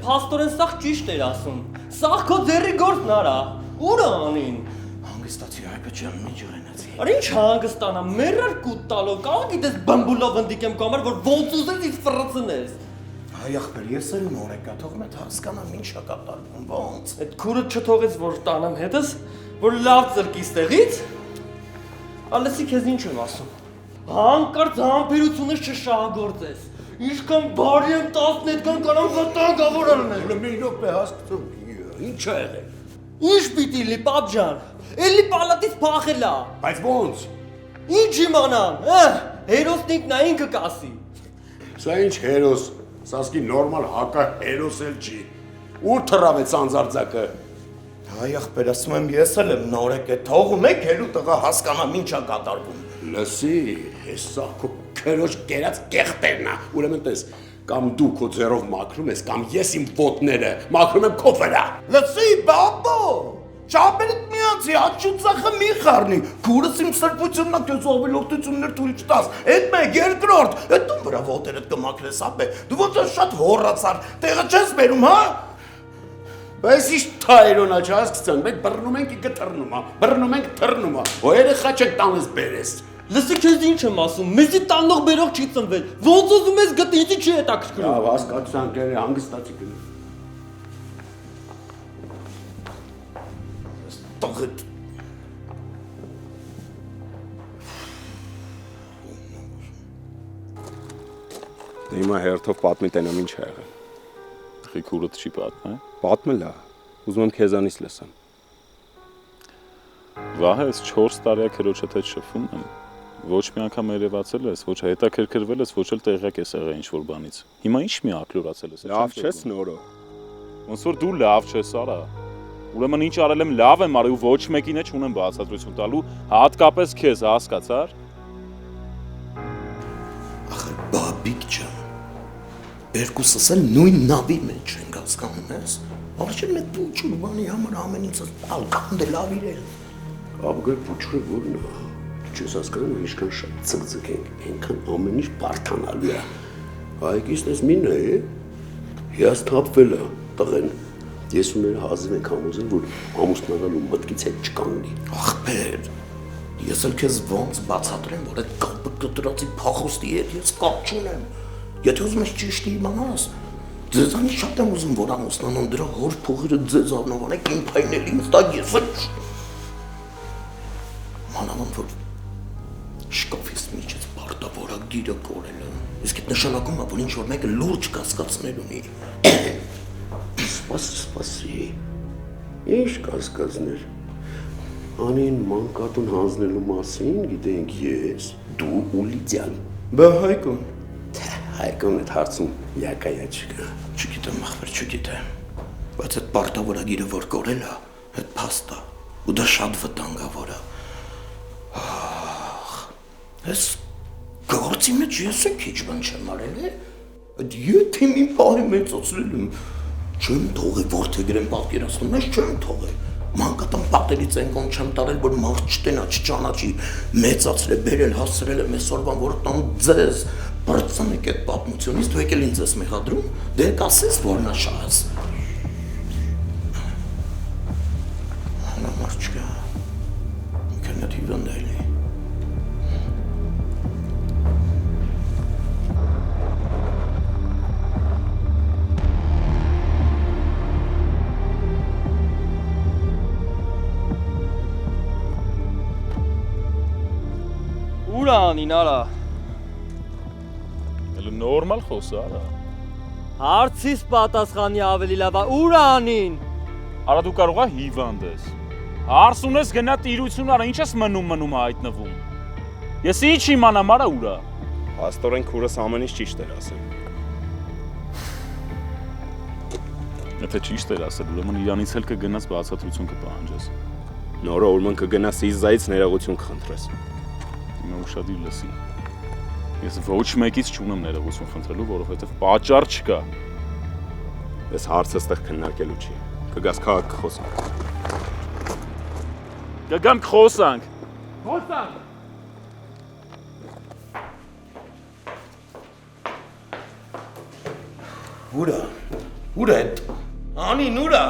փաստորեն սաղ ճիշտ էր ասում։ Սաղ քո ձեռի գործն արա։ Ուր անին։ Հանգստացի հայբը ջան, մի ջղենացի։ Արա ինչ հանգստանա, մերար կուտ տալով, կարող գիտես բամբուլով ընդիկեմ կամար, որ ոնց ուզես ինձ ֆռծնես։ Այ ախպեր, ես էլ նորեկ ա, թող մետ հասկանամ ինչ ա կատարվում, ոնց։ Այդ քուրը չթողեց, որ տանեմ հետս, որ լավ ծրկի ստեղից։ Ալեսի քեզ ինչ եմ ասում։ Հանկարծ համբերությունս չշահագործես։ Ինչքան բարի եմ 10 այդքան կարող վտանգավոր առնել։ Մի րոպե հասկացում, ինչ ա եղել։ Ինչ պիտի լի, պապ ջան։ Էլի պալատից փախել ա։ Բայց ոնց։ Ինչ իմանամ, հերոսնիկն ա ինքը կասի։ Սա ինչ հերոս, սասկի նորմալ հակա հերոս էլ չի։ Ուր թռավեց անձարձակը։ Հայ ախպեր, ասում եմ ես էլ եմ նորեկ է, թողում եք հելու տղա հասկանամ ինչ ա կատարվում։ Լսի, հեսա քո քերոջ կերած կեղտերն ա, ուրեմն տես, կամ դու քո ձեռով մաքրում ես, կամ ես իմ ոտները մաքրում եմ քո վրա։ Լսի, բաբո, չապերդ միացի, աչուծախը մի խառնի, քուրս իմ սրբությունն ա քեզ ավելորդություններ թույլ չտաս, էդ մեկ երկրորդ, էդ տուն վրա ոտերդ կմաքրես ապե, դու ոնց որ շատ հոռացար, տեղը չես բերում, հա։ Բայց ինչ թայրոնա չհասկացան, մենք բռնում ենք ինքը թռնում ա, բռնում ենք թռնում ա, ու երեխա չեք տանես բերես։ Լսի քեզ ինչ եմ ասում, մեզի տանող բերող չի ծնվել, ոնց ուզում ես գտնի, ինձ չի հետաքրքրում։ Լավ, հասկացան կերը, հանգստացի գնա։ Տղետ։ Հիմա հերթով պատմի տենամ ինչ ա եղել։ Քուրդ չի պատմե։ Պատմել ա, ուզում եմ քեզանից լսեմ։ Վահե, ես 4 տարի քրոջդ հետ շփվում եմ։ Ոչ մի անգամ երևացել ես, ոչ հետաքրքրվել ես, ոչ էլ տեղյակ ես եղել ինչ-որ բանից։ Հիմա ինչ մի ակլորացել ես։ Լավ չես նորո։ Ոնց որ դու լավ չես արա։ Ուրեմն ինչ արել եմ լավ եմ արել ու ոչ մեկին է չունեմ բացատրություն տալու, հատկապես քեզ, հասկացար։ Ախր բաբիկ ջան։ Երկուսս էլ նույն նավի մեջ ենք հասկանում ես։ Արժե մեծ փուչուր բանի համար ամեն ինչ ալկանդը լավ իրել։ Աբգր փուչուրը որն է։ Չես հասկանում ինչքան շատ ցկցկ ենք, այնքան ամեն ինչ բարթանալու է։ Այգիս դες մին է։ Հիասթափվել է տղեն։ Ես ու նրա հազիվ ենք համոզել, որ ամուսնանալու մտքից հետ չկանգնի։ Ախպեր։ Ես էլ քեզ ոնց բացատրեմ, որ այդ կապը կտրածի փախոստի հետ ես կապ չունեմ։ Եթե ուզում ես ճիշտ իմանաս, ձեզանից շատ եմ ուզում, որ ամուսնանան դրա հոր փողերը ձեզ առնովանեք իմ փայնել ինձ տա ես էլ մանավանդ որ շկաֆից միջից պարտավորագիրը կորելը, իսկ այդ նշանակում է, որ ինչ-որ մեկը լուրջ կասկածներ ունի։ Սպասի, ինչ կասկածներ։ Անին մանկատուն հանձնելու մասին գիտենք ես, դու ու Լիդիան։ Բա Հայկոն։ Հայկոն այդ հարցում յակայա չկա։ Չգիտեմ, ախպեր, չգիտեմ։ Բայց այդ պարտավորագիրը որ կորել է, այդ փաստ է, ու դա շատ վտանգավոր է։ Ես գործի մեջ ես է քիչ բան չեմ արել, այդ եթե մի պահի մեծացրել եմ, չեմ թողել որդեգրեմ պատկերացնում, ես չեմ թողել։ Մանկատան պատերից ենքոն չեմ տարել, որ մարդ չտենա, չճանաչի, մեծացրել, բերել, հասցրել եմ այսօրվան, որ տան ձեզ, բրծանեք այդ պատմությունից, դու եկել ինձ ես մեղադրում, դե կասես, որ նա շահես։ Հանամար չկա, ինքն այդ հիվանդ այլի։ Ուր անին արա։ Նորմալ խոսա արա։ Հարցիս պատասխանի ավելի լավ է, ուր անին։ Արա դու կարող ես հիվանդ ես։ Հարց ունես գնա տիրություն արա, ինչ ես մնում հայտնվում։ Ես ինչ իմանամ արա ուրա։ Աստորեն քուրս ամեն ինչ ճիշտ էր ասել։ Եթե ճիշտ էր ասել, ուրեմն իրանից էլ կգնաս բացատրություն կպահանջես։ Նորը ուրեմն կգնաս Իզայից ներողություն կխնդրես։ Հիմա ուշադիր լսի։ Ես ոչ մեկից չունեմ ներողություն խնդրելու, որովհետև պատճառ չկա։ Այս հարցը ստեղ քննարկելու չի։ Կգաս քաղաք կխոսանք։ Կգամ կխոսանք։ Խոսանք։ Ուրա, Ուր է։ Անին ուր է։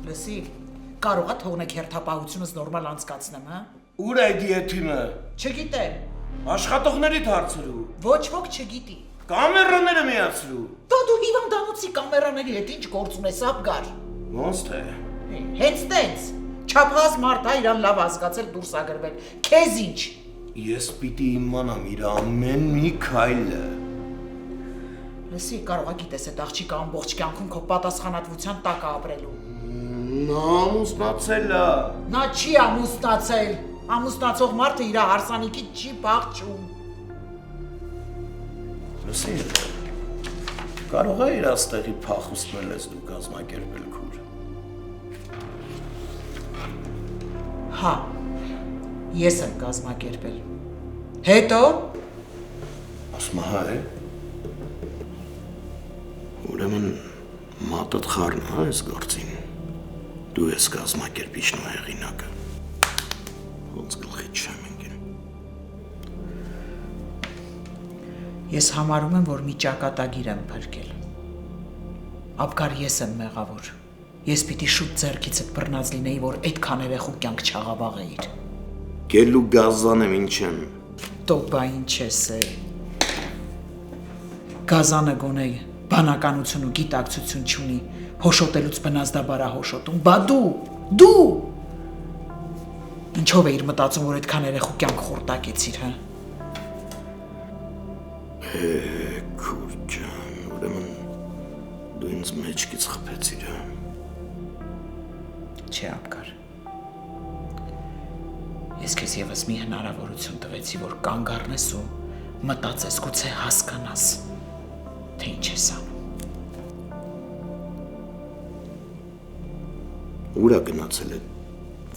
Լսի, կարող է թողնեք հերթապահությունս նորմալ անցկացնեմ, հա։ Ուր է դիեթինը։ Չգիտեմ, Աշխատողների դարձրու։ ոչ ոք չգիտի։ Կամերաները միացրու։ Դու հիվանդանոցի կամերաների հետ ինչ գործ ունես, Աբգար։ Ոնց թե։ Հենց տենց։ Չափահաս մարդ է իրան լավ հասկացել դուրս ագրվել։ Քեզ ինչ։ Ես պիտի իմանամ իր ամեն մի քայլը։ Լսի, կարող է գիտես այդ աղջիկը ամբողջ կյանքում քո պատասխանատվության տակ է ապրելու։ Նա ամուսնացել է։ Նա չի ամուսնացել։ Ամուսնացող մարդը իր հարսանիքից չի փախչում։ Լսի, կարող է իր աստեղի փախուստն էլ ես դու կազմակերպել քուր։ Հա, ես եմ կազմակերպել։ Հետո Ասма հա է։ Ուրեմն մատդ խառն է այս գործին։ Դու ես կազմակերպիչն ու հեղինակը։ Ոնց գլխի չեմ ընկել։ ես համարում եմ, որ մի ճակատագիր եմ փրկել։ Աբգար ես եմ մեղավոր։ Ես պիտի շուտ ձեռքիցդ բռնած լինեի, որ այդքան երեխու կյանք չաղավաղեիր։ Գելու գազան եմ ինչ եմ։ Տոպա ինչ ես է։ Գազանը գոնե բանականություն ու գիտակցություն չունի, հոշոտելուց բնազդաբար հոշոտում, բա դու ինչով էիր մտածում, որ այդքան երեխու կյանք խորտակեցիր, հա։ Քուր ջան, ուրեմն դու ինձ մեջքից խփեցիր, հա։ Չէ, Աբգար։ Ես քեզ եւս մի հնարավորություն տվեցի, որ կանգ առնես ու մտածես, գուցե հասկանաս, թե ինչ ես անում։ Ուր է գնացել է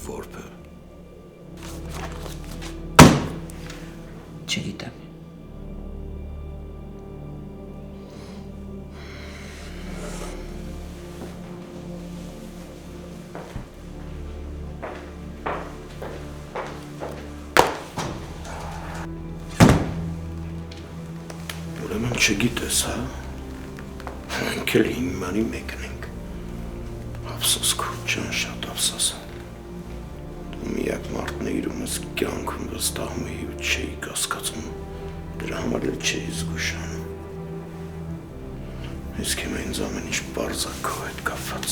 որբը։ Չգիտեմ։ Ուրեմն չգիտես, հա։ Մենք էլ հիմանի մեկն ենք։ Ափսոս քուր ջան, շատ ափսոս։ Դու միակ մարդն ես ումս կյանքում վստահում էի ու չէի կասկածում։ Դրա համար էլ չէի զգուշանում։ Իսկ հիմա ինձ ամեն ինչ պարզ է քո հետ կապված։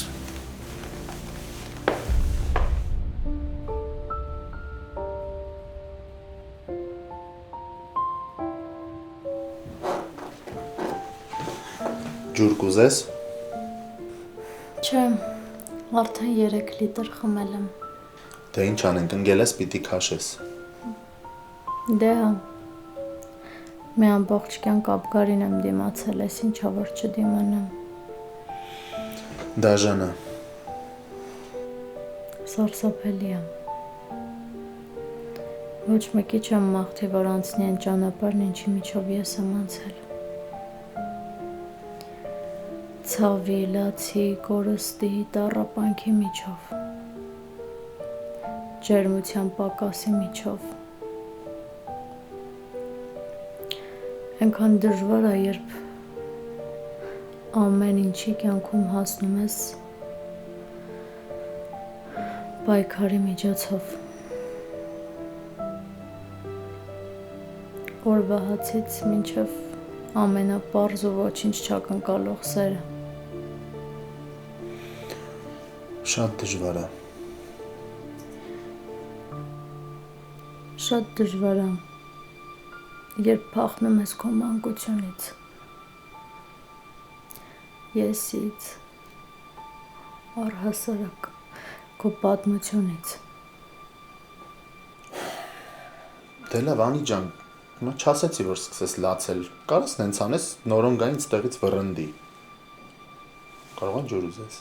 Ջուր կուզես։ Չէ, արդեն 3 լիտր խմել եմ։ Դե ինչ անենք, ընկել ես պիտի քաշես։ Դե հա։ Մի ամբողջ կյանք Աբգարին եմ դիմացել, ես ինչա որ չդիմանամ։ Դաժանը։ Սարսափելի է։ Ոչ մեկի չեմ մաղթի, որ անցնի այն ճանապարհն, ինչի միջով ես եմ անցել։ Ցավի, լացի, կորստի, տառապանքի միջով, ջերմության պակասի միջով։ Այնքան դժվար է, երբ ամեն ինչի կյանքում հասնում ես պայքարի միջոցով։ Օրվա հացից մինչև ամենապարզ ու ոչինչ չակնկալող սերը։ Շատ դժվար է։ Շատ դժվար է, երբ փախնում ես քո մանկությունից, եսից, առհասարակ քո պատմությունից։ Դե լավ, Անի ջան, նա չասեցի, որ սկսես լացել։ Կարաս նենց անես, նորոն գա ինձ տեղից վռնդի։ Կարող են ջուր ուզես։